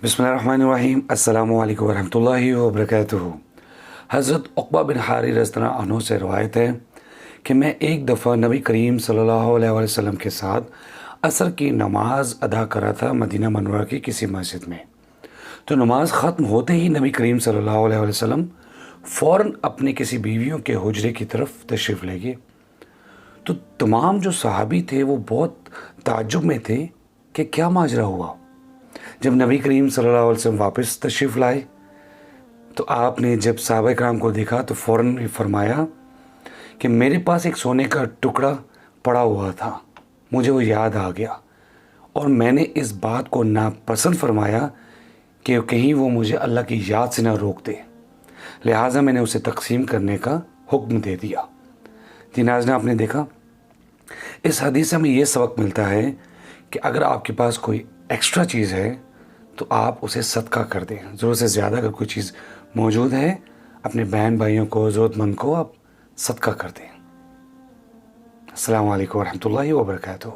بسم اللہ الرحمن الرحیم۔ السلام علیکم ورحمۃ اللہ وبرکاتہ۔ حضرت عقبہ بن حارث رضی اللہ عنہ سے روایت ہے کہ میں ایک دفعہ نبی کریم صلی اللہ علیہ وسلم کے ساتھ عصر کی نماز ادا کر رہا تھا مدینہ منورہ کی کسی مسجد میں۔ تو نماز ختم ہوتے ہی نبی کریم صلی اللہ علیہ وسلم فوراً اپنے کسی بیویوں کے حجرے کی طرف تشریف لے گئے۔ تو تمام جو صحابی تھے وہ بہت تعجب میں تھے کہ کیا ماجرا ہوا۔ جب نبی کریم صلی اللہ علیہ وسلم واپس تشریف لائے تو آپ نے جب صحابہ کرام کو دیکھا تو فوراً فرمایا کہ میرے پاس ایک سونے کا ٹکڑا پڑا ہوا تھا، مجھے وہ یاد آ گیا اور میں نے اس بات کو ناپسند فرمایا کہ کہیں وہ مجھے اللہ کی یاد سے نہ روک دے، لہٰذا میں نے اسے تقسیم کرنے کا حکم دے دیا۔ ناظرین، آپ نے دیکھا اس حدیث سے ہمیں یہ سبق ملتا ہے کہ اگر آپ کے پاس کوئی ایکسٹرا چیز ہے تو آپ اسے صدقہ کر دیں۔ ضرورت سے زیادہ اگر کوئی چیز موجود ہے اپنے بہن بھائیوں کو، ضرورت مند کو آپ صدقہ کر دیں۔ السلام علیکم ورحمۃ اللہ وبرکاتہ۔